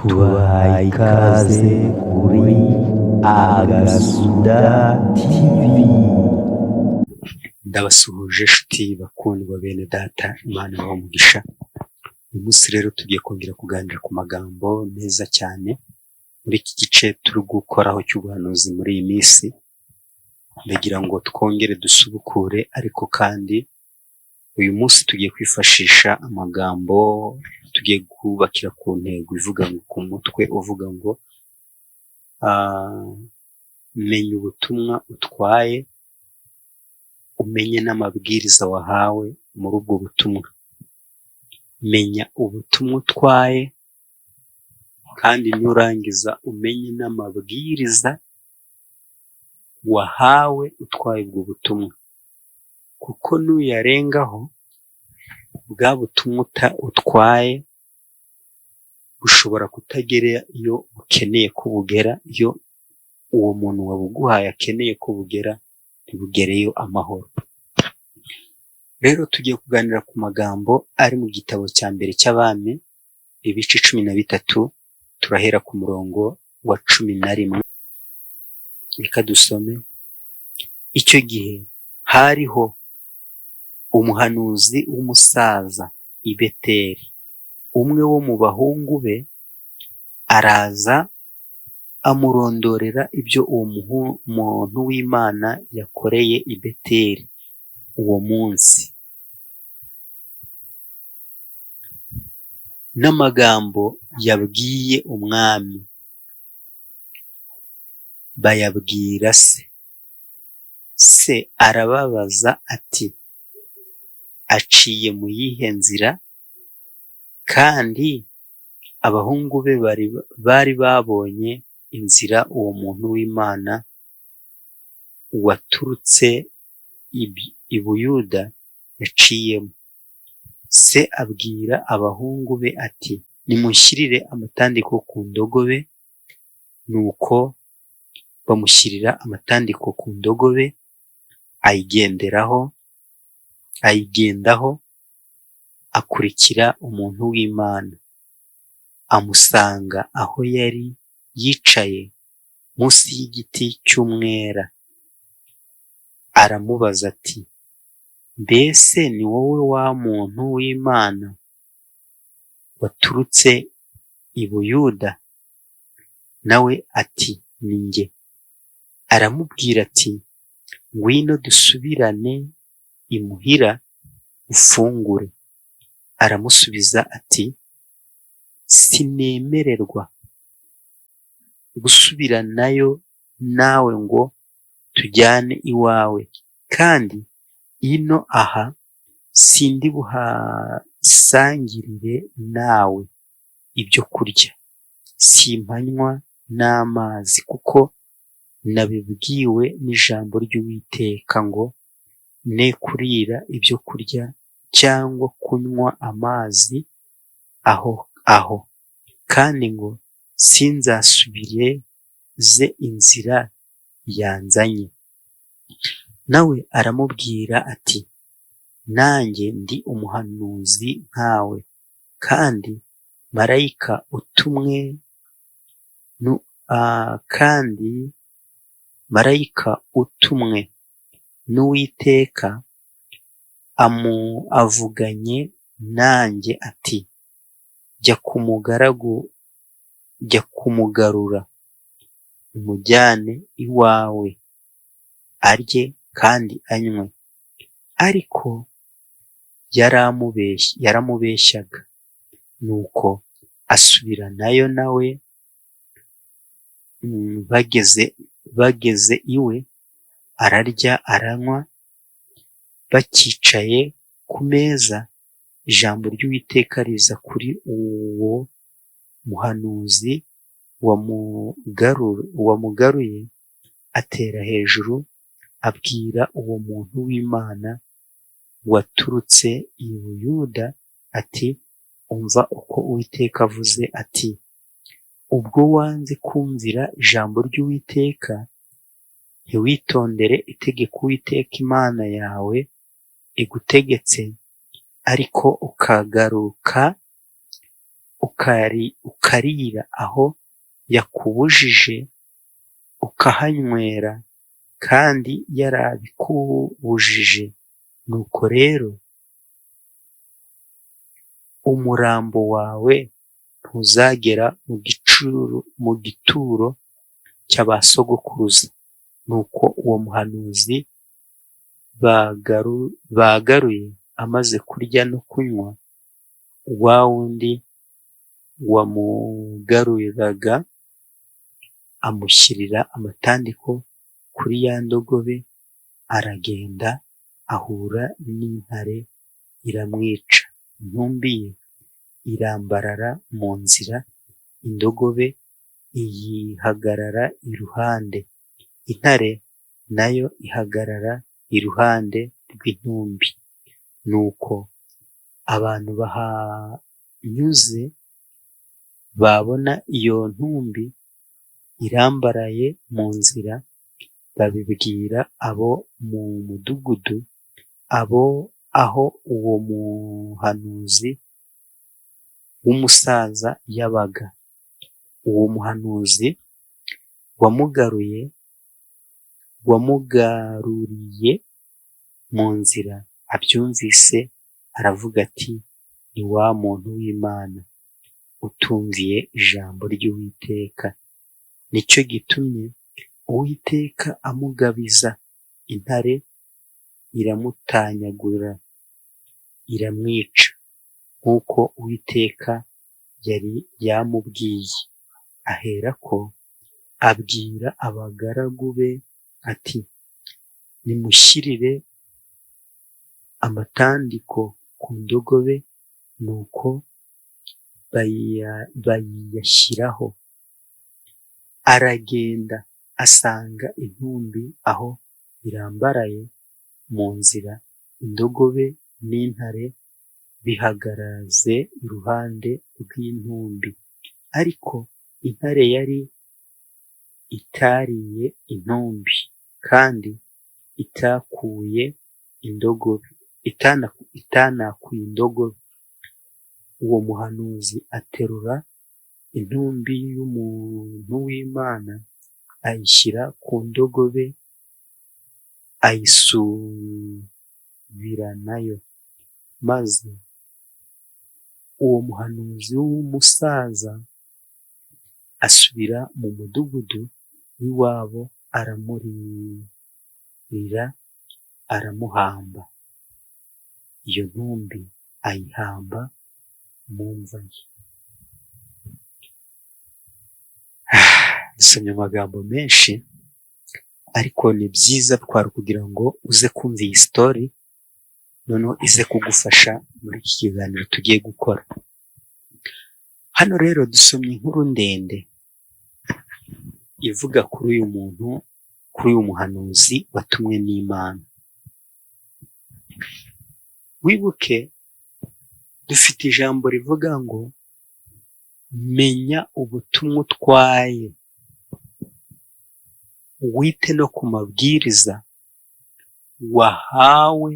tubahaye ikaze kuri Agasuda TV. Ndabasuhuje nshuti bakundwa bene data, Imana ibahe umugisha. Uyu munsi rero tugiye kongera kuganira ku magambo meza cyane muri iki gice turi gukoraho cy'ubuhanuzi muri iyi minsi. Ndagira ngo twongere dusubukure, ariko kandi uyu munsi tugiye kwifashisha amagambo, tugiye kubakira ku ntego ivuga ngo, ku mutwe uvuga ngo menya ubutumwa utwaye, umenye n'amabwiriza wahawe muri ubwo butumwa. Menya ubutumwa utwaye kandi nurangiza umenye n'amabwiriza wahawe utwaye ubwo butumwa, kuko nuyarengaho bwa butumwa utwaye bushobora kutagera iyo ukeneye ko bugera. Iyo uwo muntu wabuguhaye akeneye ko bugera, ntibugereyo amahoro. Rero tugiye kuganira ku magambo ari mu gitabo cya mbere cy'Abami, ibice 13. Turahera ku murongo wa 11. Reka dusome. Icyo gihe hariho umuhanuzi w'umusaza i Beteli, umwe wo mu bahungu be araza amurondorera ibyo uwo muntu w'Imana yakoreye i Beteli uwo munsi, n'amagambo yabwiye umwami. Bayabwira se arababaza ati, aciye mu yihe nzira? Kandi abahungu be bari babonye inzira uwo muntu w'Imana waturutse i Buyuda yaciyemo. Se abwira abahungu be ati, nimushyirire amatandiko ku ndogobe. Nuko bamushyirira amatandiko ku ndogobe, ayigendaho, akurikira umuntu w'Imana, amusanga aho yari yicaye munsi y'igiti cy'umwera. Aramubaza ati, mbese ni wowe wa muntu w'Imana waturutse i Buyuda? Nawe ati, ni njye. Aramubwira ati, ngwino dusubirane imuhira ufungure. Aramusubiza ati, sinemererwa gusubiranayo nawe ngo tujyane iwawe, kandi ino aha sindi buhasangirire nawe ibyo kurya, simpanywa n'amazi, kuko nabibwiwe n'ijambo ry'Uwiteka ngo ne kurira ibyo kurya cyangwa kunywa amazi aho, kandi ngo sinzasubireze inzira yanzanye. Nawe aramubwira ati, nanjye ndi umuhanuzi nkawe, kandi marayika utumwe n'Uwiteka avuganye nanjye ati, jya kumugarura umujyane iwawe arye kandi anywe. Ariko yaramubeshyaga. Nuko asubiranayo nawe. Bageze iwe, ararya aranywa. Bakicaye ku meza, ijambo ry'Uwiteka riza kuri uwo muhanuzi wamugaruye, atera hejuru, abwira uwo muntu w'Imana waturutse i Buyuda ati, umva uko Uwiteka avuze ati, ubwo wanze kumvira ijambo ry'Uwiteka, ntiwitondere itegeko Uwiteka Imana yawe igutegetse, ariko ukagaruka ukarira aho yakubujije, ukahanywera kandi yarabikubujije. Nuko rero umurambo wawe ntuzagera mu gituro cy'abasogokuruza. Nuko uwo muhanuzi bagaruye amaze kurya no kunywa, wa wundi wamugaruriraga amushyirira amatandiko kuri ya ndogobe, aragenda ahura n'intare iramwica. Intumbi ye irambarara mu nzira, indogobe iyihagarara iruhande, intare nayo ihagarara iruhande rw'intumbi. Nuko abantu bahanyuze babona iyo ntumbi irambaraye mu nzira, babibwira abo mu mudugudu, aho uwo muhanuzi w'umusaza yabaga. Uwo muhanuzi wamugaruriye mu nzira abyumvise, aravuga ati, ni wa muntu w'Imana utumviye ijambo ry'Uwiteka. Nicyo gitumye Uwiteka amugabiza, intare iramutanyagura iramwica, nk'uko Uwiteka yari yamubwiye. Aherako abwira abagaragu be ati, nimushyirire amatandiko ku ndogobe. Nuko bayiyashyiraho. Aragenda asanga intumbi aho irambaraye mu nzira, indogobe n'intare bihagaraze iruhande rw'intumbi. Ariko intare yari itariye intumbi kandi itanakuye indogobe. Uwo muhanuzi aterura intumbi y'umuntu w'Imana, ayishyira ku ndogobe, ayisubira nayo. Maze uwo muhanuzi w'umusaza asubira mu mudugudu w'iwabo, aramuririra, aramuhamba. Iyo ntumbi ayihamba mu mva ye. Dusomye amagambo menshi, ariko ni byiza twari kugira ngo uze kumva iyi story, noneho ize kugufasha muri iki kiganiro tugiye gukora. Hano rero dusomye inkuru ndende ivuga kuri uyu muntu, kuri uyu muhanuzi watumwe n'Imana. Wibuke dufite ijambo rivuga ngo menya ubutumwa utwaye, wite no ku mabwiriza wahawe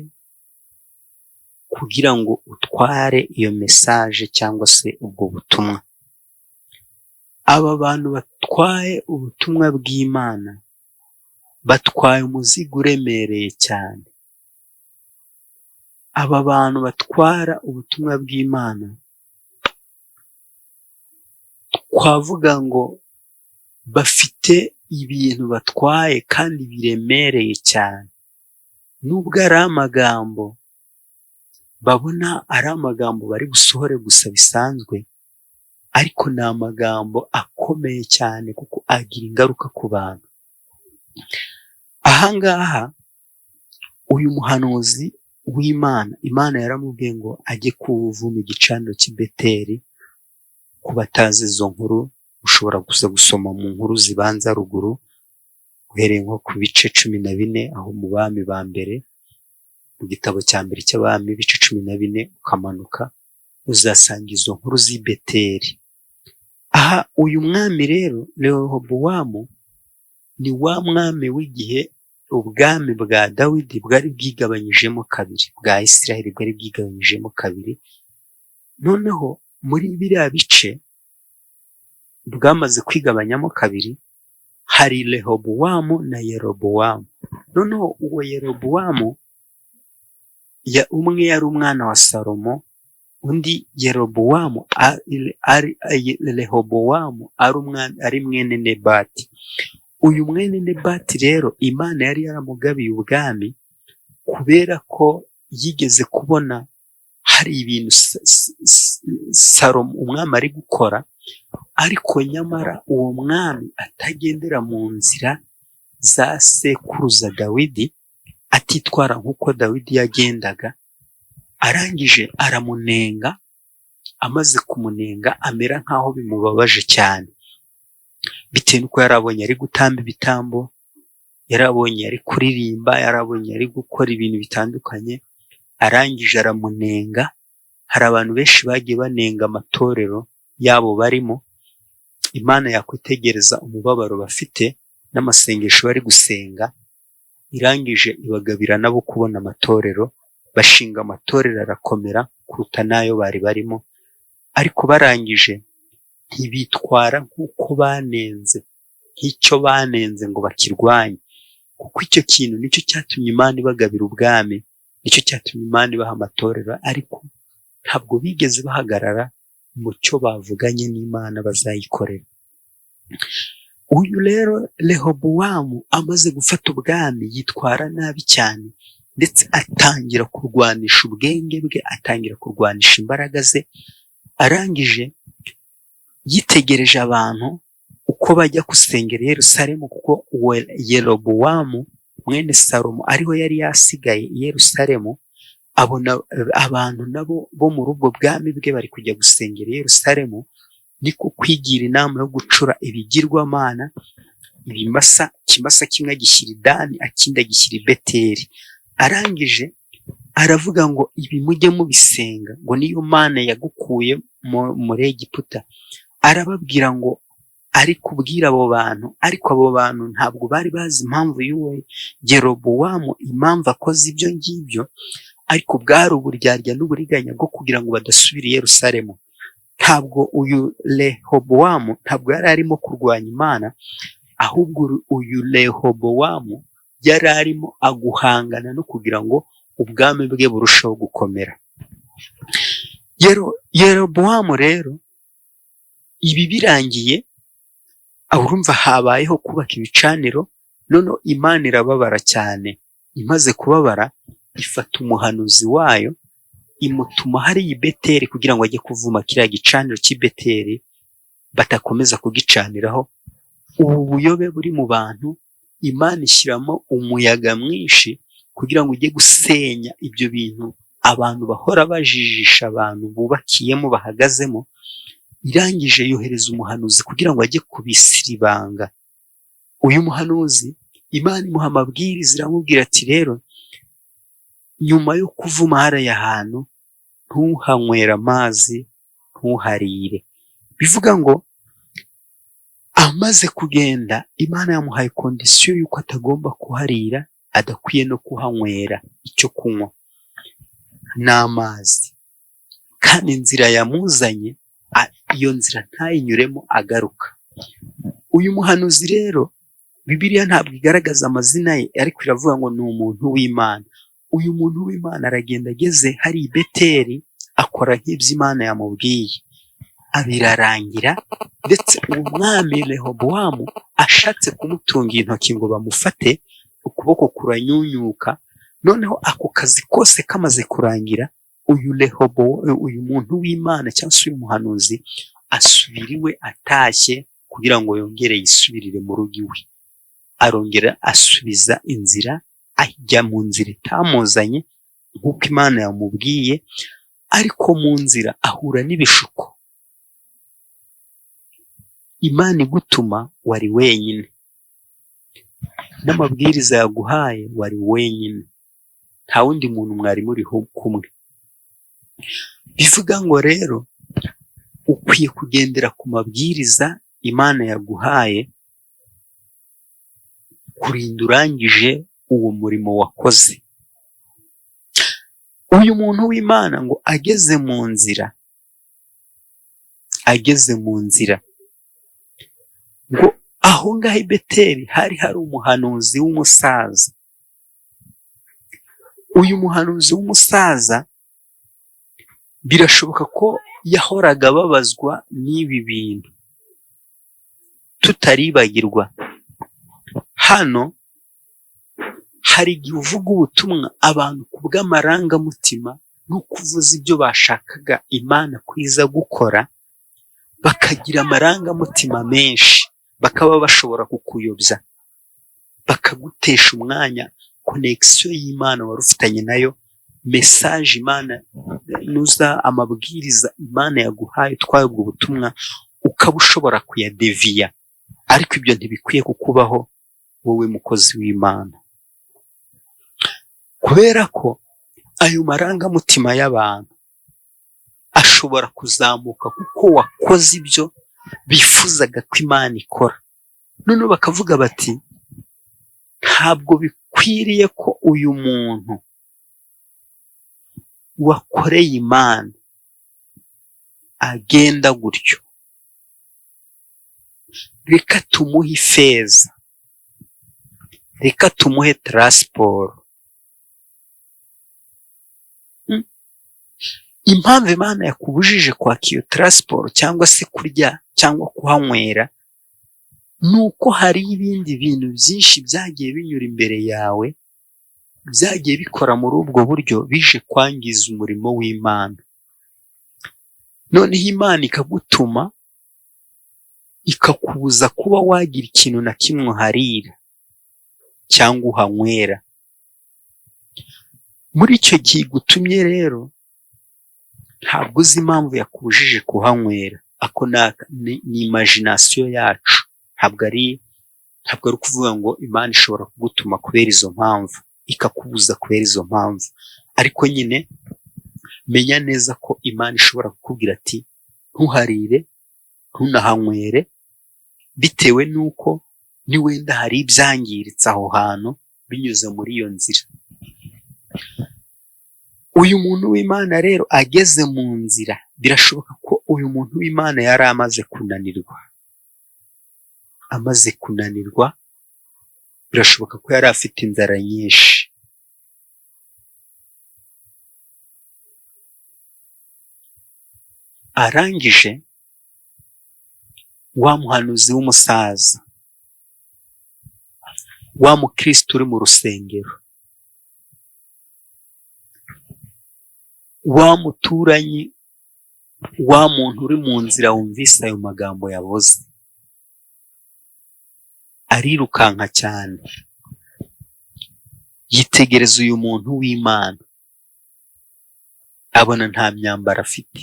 kugira ngo utware iyo message cyangwa se ubwo butumwa. Aba bantu batwaye ubutumwa bw'Imana batwaye umuzigo uremereye cyane. Aba bantu batwara ubutumwa bw'Imana twavuga ngo bafite ibintu batwaye kandi biremereye cyane. Nubwo ari amagambo babona ari amagambo bari busohore gusa bisanzwe, ariko ni amagambo akomeye cyane kuko agira ingaruka ku bantu. Ahangaha uyu muhanuzi w'Imana, Imana yaramubwiye ngo ajye kuvuma igicaniro cy'i Beteli. Ku batazi izo nkuru, ushobora gusa gusoma mu nkuru zibanza ruguru, uhereye nko ku bice 14 aho mu bami ba mbere, mu gitabo cya mbere cy'abami ibice 14 ukamanuka, uzasanga izo nkuru z'i Beteli. Aha uyu mwami rero Rehobowamu ni wa mwami w'igihe ubwami bwa Dawidi bwari bwigabanyijemo kabiri, bwa Isiraheli bwari bwigabanyijemo kabiri. Noneho muri biriya bice bwamaze kwigabanyamo kabiri, hari Rehobowamu na Yerobowamu. Noneho uwo Yerobowamu umwe yari umwana wa Salomo, undi Yerobowamu Rehobowamu ari mwene Nebati. Uyu mwene Nebati rero Imana yari yaramugabiye ubwami kubera ko yigeze kubona hari ibintu Salomo umwami ari gukora, ariko nyamara uwo mwami atagendera mu nzira za sekuruza Dawidi, atitwara nk'uko Dawidi yagendaga. Arangije aramunenga, amaze kumunenga amera nk'aho bimubabaje cyane, bitewe n'uko yarabonye ari gutamba ibitambo, yarabonye ari kuririmba, yarabonye ari gukora ibintu bitandukanye. Arangije aramunenga. Hari abantu benshi bagiye banenga amatorero yabo barimo. Imana yakwitegereza umubabaro bafite n'amasengesho bari gusenga, irangije ibagabira nabo kubona amatorero, bashinga amatorero arakomera kuruta n'ayo bari barimo. Ariko barangije ntibitwara nk'uko banenze, nk'icyo banenze ngo bakirwanye, kuko icyo kintu nicyo cyatumye Imana ibagabira ubwami, nicyo cyatumye Imana ibaha amatorero. Ariko ntabwo bigeze bahagarara mu cyo bavuganye n'Imana bazayikorera. Uyu rero Rehobowamu amaze gufata ubwami yitwara nabi cyane, ndetse atangira kurwanisha ubwenge bwe, atangira kurwanisha imbaraga ze. Arangije yitegereje abantu uko bajya gusengera i Yerusalemu, kuko uwo Yerobowamu mwene Salomo ariho yari yasigaye i Yerusalemu. Abona abantu nabo bo muri ubwo bwami bwe bari kujya gusengera i Yerusalemu, niko kwigira inama yo gucura ibigirwamana, ikimasa kimwe agishyira i Dani, akindi agishyira i Beteli. Arangije aravuga ngo ibi mujye mubisenga, ngo niyo Mana yagukuye muri Egiputa. Arababwira ngo ari kubwira abo bantu, ariko abo bantu ntabwo bari bazi impamvu y'uwo Yerobowamu, impamvu akoze ibyo ngibyo, ariko bwari uburyarya n'uburiganya bwo kugira ngo badasubira i Yerusalemu. Ntabwo uyu Rehobowamu ntabwo yari arimo kurwanya Imana, ahubwo uyu Rehobowamu yari arimo aguhangana no kugira ngo ubwami bwe burushaho gukomera. Yerobowamu rero ibi birangiye, urumva habayeho kubaka ibicaniro. Noneho Imana irababara cyane. Imaze kubabara, ifata umuhanuzi wayo imutuma hariya i Beteli kugira ngo ajye kuvuma kiriya gicaniro cy'i Beteli, batakomeza kugicaniraho. Ubu buyobe buri mu bantu, Imana ishyiramo umuyaga mwinshi kugira ngo ujye gusenya ibyo bintu abantu bahora bajijisha abantu bubakiyemo, bahagazemo. Irangije yohereza umuhanuzi kugira ngo ajye kubisiribanga. Uyu muhanuzi Imana imuha amabwiriza, iramubwira ati rero nyuma yo kuvuma hariya hantu ntuhanywere amazi, ntuharire. Bivuga ngo amaze kugenda, Imana yamuhaye kondisiyo y'uko atagomba kuharira, adakwiye no kuhanywera icyo kunywa n'amazi, kandi inzira yamuzanye iyo nzira ntayinyuremo agaruka. Uyu muhanuzi rero Bibiliya ntabwo igaragaza amazina ye, ariko iravuga ngo ni umuntu w'Imana. Uyu muntu w'Imana aragenda, ageze hari i Beteli akora nk'ibyo Imana yamubwiye, birarangira. Ndetse uwo mwami Rehobowamu ashatse kumutunga intoki ngo bamufate, ukuboko kuranyunyuka. Noneho ako kazi kose kamaze kurangira, uyu muntu w'Imana cyangwa se uyu muhanuzi asubira iwe atashye kugira ngo yongere yisubirire mu rugo iwe. Arongera asubiza inzira, ajya mu nzira itamuzanye nk'uko Imana yamubwiye, ariko mu nzira ahura n'ibishuko. Imana igutuma wari wenyine, n'amabwiriza yaguhaye wari wenyine, nta wundi muntu mwari muri kumwe. Bivuga ngo rero ukwiye kugendera ku mabwiriza Imana yaguhaye kurinda urangije uwo murimo wakoze. Uyu muntu w'Imana ngo ageze mu nzira ageze mu nzira ngo aho ngaho i Beteli hari umuhanuzi w'umusaza. Uyu muhanuzi w'umusaza birashoboka ko yahoraga ababazwa n'ibi bintu. Tutaribagirwa hano hari igihe uvuga ubutumwa abantu ku bw'amarangamutima no kuvuza ibyo bashakaga Imana kwiza gukora, bakagira amarangamutima menshi, bakaba bashobora kukuyobya, bakagutesha umwanya connection y'Imana wari ufitanye nayo, message Imana nuza, amabwiriza Imana yaguhaye utwaye ubwo butumwa, ukaba ushobora kuyadeviya. Ariko ibyo ntibikwiye kukubaho wowe mukozi w'Imana, kubera ko ayo marangamutima y'abantu ashobora kuzamuka kuko wakoze ibyo bifuzaga ko Imana ikora. Noneho bakavuga bati ntabwo bikwiriye ko uyu muntu wakoreye Imana agenda gutyo, reka tumuhe ifeza, reka tumuhe transport. Impamvu Imana yakubujije kwaka iyo transport cyangwa se kurya cyangwa kuhanywera, nuko hari ibindi bintu byinshi byagiye binyura imbere yawe, byagiye bikora muri ubwo buryo, bije kwangiza umurimo w'Imana. Noneho Imana ikagutuma, ikakubuza kuba wagira ikintu na kimwe uharira cyangwa uhanywera. Muri icyo gihe gutumye rero, ntabwo uzi impamvu yakubujije kuhanywera. Ako ni imagination yacu, ntabwo ari ukuvuga ngo Imana ishobora kugutuma kubera izo mpamvu, ikakubuza kubera izo mpamvu. Ariko nyine menya neza ko Imana ishobora kukubwira ati ntuharire, ntunahanywere, bitewe n'uko ni wenda hari ibyangiritse aho hantu binyuze muri iyo nzira. Uyu muntu w'Imana rero ageze mu nzira, birashoboka ko uyu muntu w'Imana yari amaze kunanirwa, birashoboka ko yari afite inzara nyinshi. Arangije wa muhanuzi w'umusaza, wa mukristo uri mu rusengero, wa muturanyi, wa muntu uri mu nzira wumvise ayo magambo yavuze, arirukanka cyane, yitegereza uyu muntu w'Imana, abona nta myambaro afite.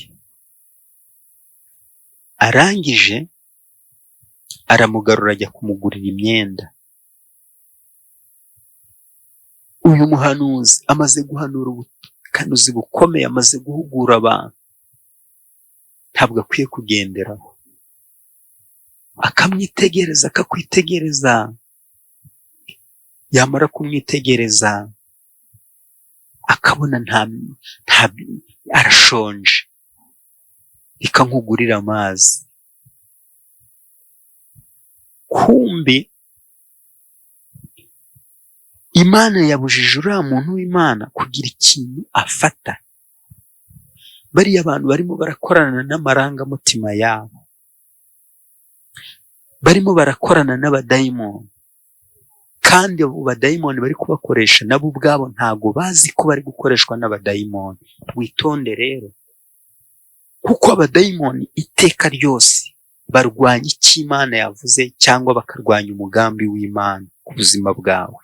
Arangije aramugarura, ajya kumugurira imyenda. Uyu muhanuzi amaze guhanura ubuhanuzi bukomeye, amaze guhugura abantu, ntabwo akwiye kugenderaho. Akamwitegereza, akakwitegereza, yamara kumwitegereza akabona arashonje, ikankugurira amazi. Kumbi Imana yabujije uriya muntu w'Imana kugira ikintu afata. Bariya abantu barimo barakorana n'amarangamutima yabo, barimo barakorana n'abadayimoni, kandi abo badayimoni bari kubakoresha nabo ubwabo ntago bazi ko bari gukoreshwa n'abadayimoni. Witonde rero, kuko abadayimoni iteka ryose barwanya icyo Imana yavuze, cyangwa bakarwanya umugambi w'Imana ku buzima bwawe.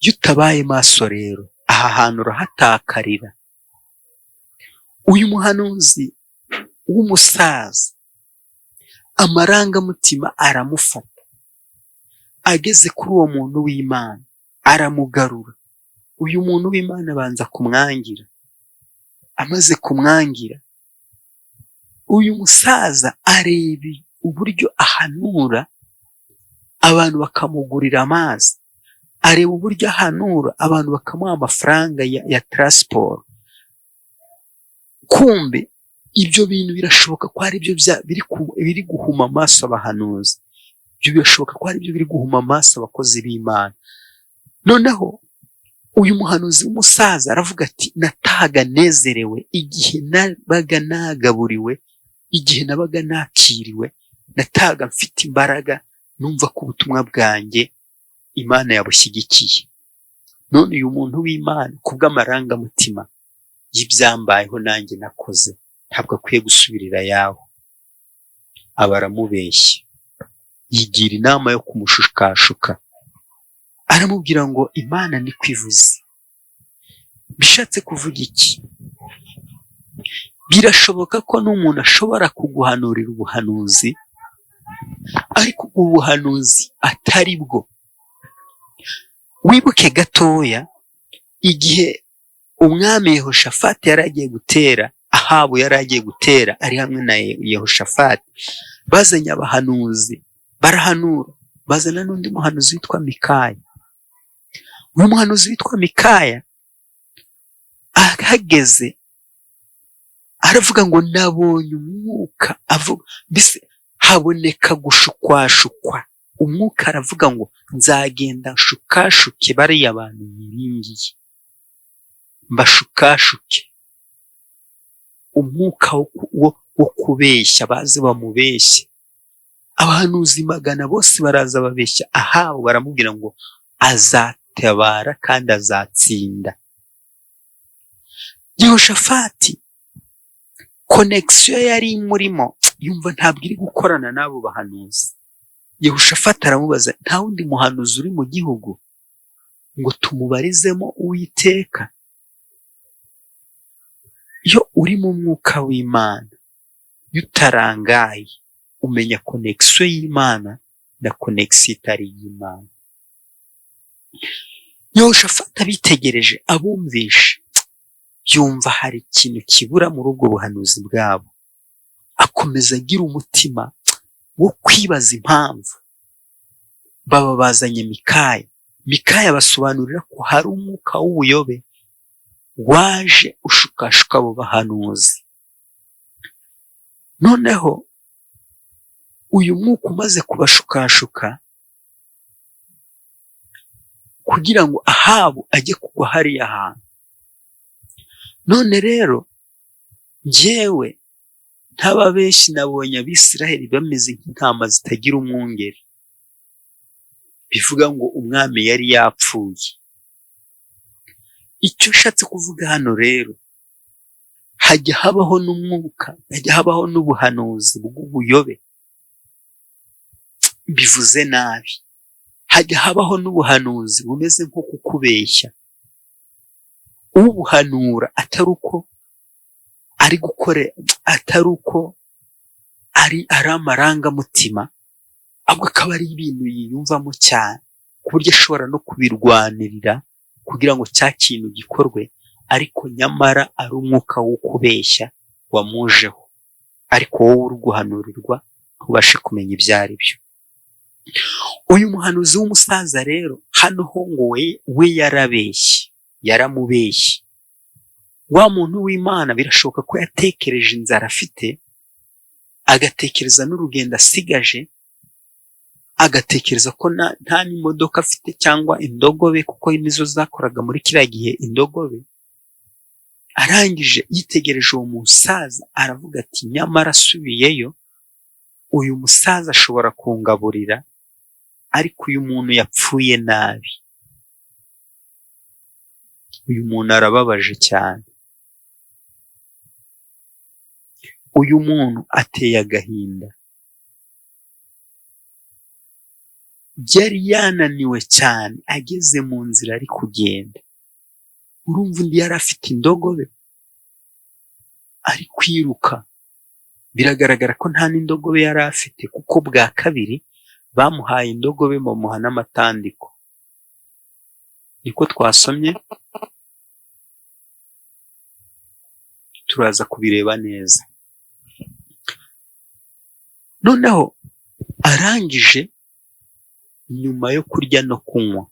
Iyo utabaye maso rero, aha hantu urahatakarira. Uyu muhanuzi w'umusaza, amarangamutima aramufata, ageze kuri uwo muntu w'Imana aramugarura. Uyu muntu w'Imana abanza kumwangira, amaze kumwangira, uyu musaza areba uburyo ahanura abantu bakamugurira amazi, areba uburyo ahanura abantu bakamuha amafaranga ya transport. Kumbe ibyo bintu birashoboka ko ari byo biri guhuma amaso abahanuzi. Ibyo birashoboka ko ari byo biri guhuma amaso abakozi b'Imana. Noneho uyu muhanuzi w'umusaza aravuga ati natahaga nezerewe igihe nabaga nagaburiwe, igihe nabaga nakiriwe, natahaga mfite imbaraga, numva ko ubutumwa bwanjye Imana yabushyigikiye. None uyu muntu w'Imana kubw'amarangamutima y'ibyambayeho nanjye nakoze ntabwo akwiye gusubirira yaho. Aba aramubeshya, yigira inama yo kumushukashuka, aramubwira ngo Imana ni kwivuze. Bishatse kuvuga iki? Birashoboka ko n'umuntu ashobora kuguhanurira ubuhanuzi, ariko ubuhanuzi atari bwo. Wibuke gatoya igihe umwami Yehoshafati yari agiye gutera, Ahabu yari agiye gutera ari hamwe na Yehoshafati, bazanye abahanuzi barahanura, bazana n'undi muhanuzi witwa Mikaya. Uyu muhanuzi witwa Mikaya ahageze aravuga ngo nabonye umwuka, avuga mbese haboneka gushukwashukwa. Umwuka aravuga ngo nzagenda nshukashuke bariya abantu yiringiye, mbashukashuke. Umwuka wo kubeshya, baze bamubeshye. Abahanuzi 100 bose baraza babeshya Ahabu, baramubwira ngo azatabara kandi azatsinda. Yehoshafati connection yari imurimo yumva ntabwo iri gukorana n'abo bahanuzi. Yehoshafati aramubaza, nta wundi muhanuzi uri mu gihugu ngo tumubarizemo Uwiteka? Iyo uri mu mwuka w'Imana, yutarangaye umenya connection y'Imana na connection itari y'Imana. Yehoshafati abitegereje, abumvishe, yumva hari ikintu kibura muri ubwo buhanuzi bwabo. Akomeza agira umutima wo kwibaza impamvu. Baba bazanye Mikaya. Mikaya basobanurira ko hari umwuka w'ubuyobe waje ushukashuka abo bahanuzi. Noneho uyu mwuka umaze kubashukashuka kugira ngo Ahabu ajye kugwa hariya hantu. None rero njyewe ntababeshi nabonye Abisiraheli bameze nk'intama zitagira umwungeri. Bivuga ngo umwami yari yapfuye. Icyo nshatse kuvuga hano rero, hajya habaho n'umwuka, hajya habaho n'ubuhanuzi bw'ubuyobe. Bivuze nabi. Hajya habaho n'ubuhanuzi bumeze nko kukubeshya. Ubuhanura atari uko ari gukore, atari uko ari amarangamutima, ahubwo akaba ari ibintu yiyumvamo cyane ku buryo ashobora no kubirwanirira kugira ngo cya kintu gikorwe, ariko nyamara ari umwuka wo kubeshya wamujeho. Ariko wowe uri guhanurirwa ntubashe kumenya ibyo ari byo. Uyu muhanuzi w'umusaza rero hano ho ngo we yarabeshye, yaramubeshye. Wa muntu w'Imana birashoboka ko yatekereje inzara afite, agatekereza n'urugendo asigaje, agatekereza ko nta n'imodoka afite cyangwa indogobe, kuko nizo zakoraga muri kiriya gihe indogobe. Arangije yitegereje uwo musaza aravuga ati nyamara asubiyeyo uyu musaza ashobora kungaburira, ariko uyu muntu yapfuye nabi. Uyu muntu arababaje cyane. Uyu muntu ateye agahinda. Yari yananiwe cyane, ageze mu nzira ari kugenda. Urumva undi yari afite indogobe ari kwiruka. Biragaragara ko nta n'indogobe yari afite, kuko bwa kabiri bamuhaye indogobe bamuha n'amatandiko. Niko twasomye, turaza kubireba neza. Noneho arangije, nyuma yo kurya no kunywa,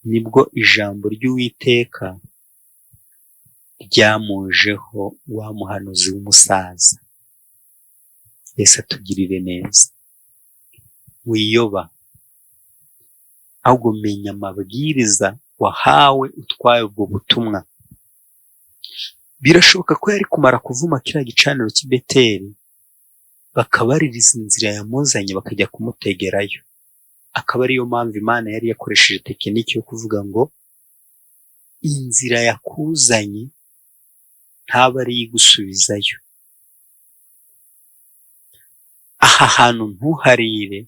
nibwo ijambo ry'Uwiteka ryamujeho wa muhanuzi w'umusaza. Yesu atugirire neza. Wiyoba, ahubwo menya amabwiriza wahawe utwaye ubwo butumwa. Birashoboka ko yari kumara kuvuma kiriya gicaniro cy'i Beteli, bakabaririza inzira yamuzanye bakajya kumutegerayo. Akaba ariyo mpamvu Imana yari yakoresheje tekiniki yo kuvuga ngo inzira yakuzanye ntaba ari igusubizayo. Aha hantu ntuharire,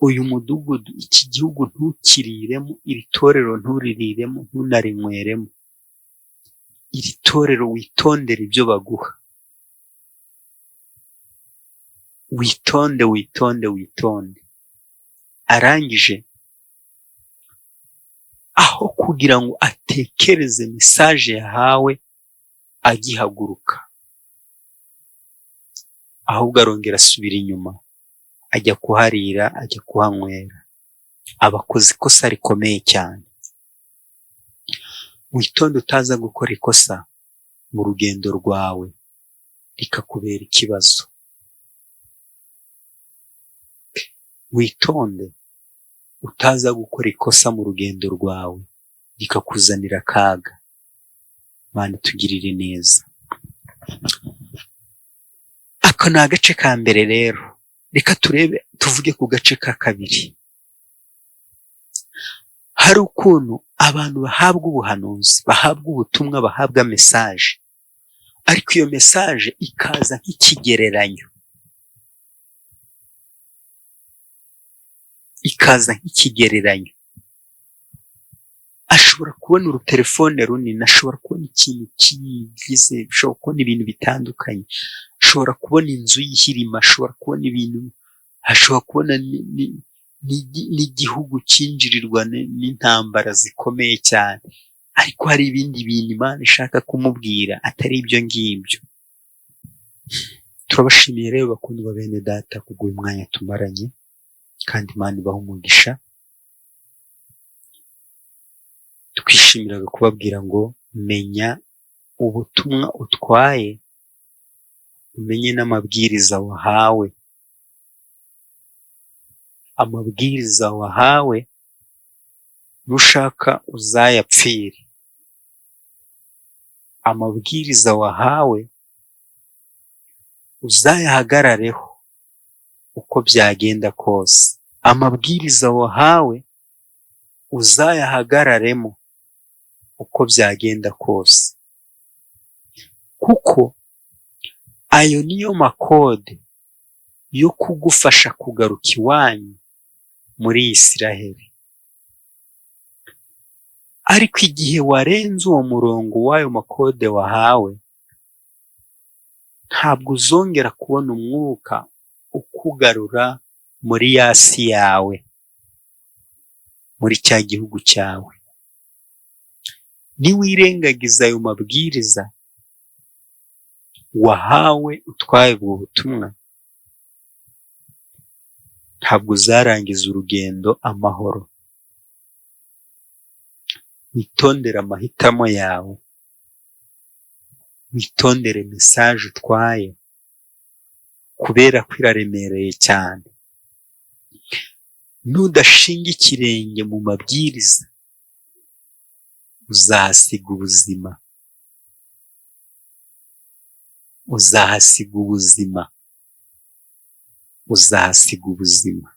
uyu mudugudu, iki gihugu ntukiriremo, iri torero ntuririremo, ntunarinyweremo. Iri torero witondere ibyo baguha. Witonde. Arangije, aho kugira ngo atekereze mesaje yahawe agihaguruka, ahubwo arongera asubira inyuma, ajya kuharira, ajya kuhanywera. Abakoze ikosa rikomeye cyane. Witonde utaza gukora ikosa mu rugendo rwawe rikakubera ikibazo. Witonde utaza gukora ikosa mu rugendo rwawe rikakuzanira akaga. Mana tugirire neza. Aka ni agace ka mbere rero. Reka tuvuge ku gace ka kabiri. Hari ukuntu abantu bahabwa ubuhanuzi, bahabwa ubutumwa, bahabwa mesaje, ariko iyo mesaje ikaza nk'ikigereranyo. Ashobora kubona urutelefone runini, ashobora kubona ikintu kigize, ashobora kubona ibintu bitandukanye, ashobora kubona inzu y'ihirima, ashobora kubona ibintu, ashobora kubona n'igihugu cyinjirirwa n'intambara zikomeye cyane, ariko hari ibindi bintu Imana ishaka kumubwira atari ibyo ngibyo. Turabashimiye rero bakundwa bene data kubw'uyu mwanya tumaranye, kandi Imana ibaha umugisha. Twishimiraga kubabwira ngo menya ubutumwa utwaye, umenye n'amabwiriza wahawe. Amabwiriza wahawe nushaka uzayapfire. Amabwiriza wahawe uzayahagarareho uko byagenda kose. Amabwiriza wahawe uzayahagararemo uko byagenda kose, kuko ayo niyo makode yo kugufasha kugaruka iwanyu muri Isiraheli. Ariko igihe warenze uwo murongo w'ayo makode wahawe, ntabwo uzongera kubona umwuka ukugarura muri ya si yawe, muri cya gihugu cyawe. Niwirengagiza ayo mabwiriza wahawe utwaye ubwo butumwa, ntabwo uzarangiza urugendo amahoro. Witondere amahitamo yawe, witondere mesaje utwaye, kubera ko iraremereye cyane. Nudashinga ikirenge mu mabwiriza, uzahasiga ubuzima. Uzahasiga ubuzima.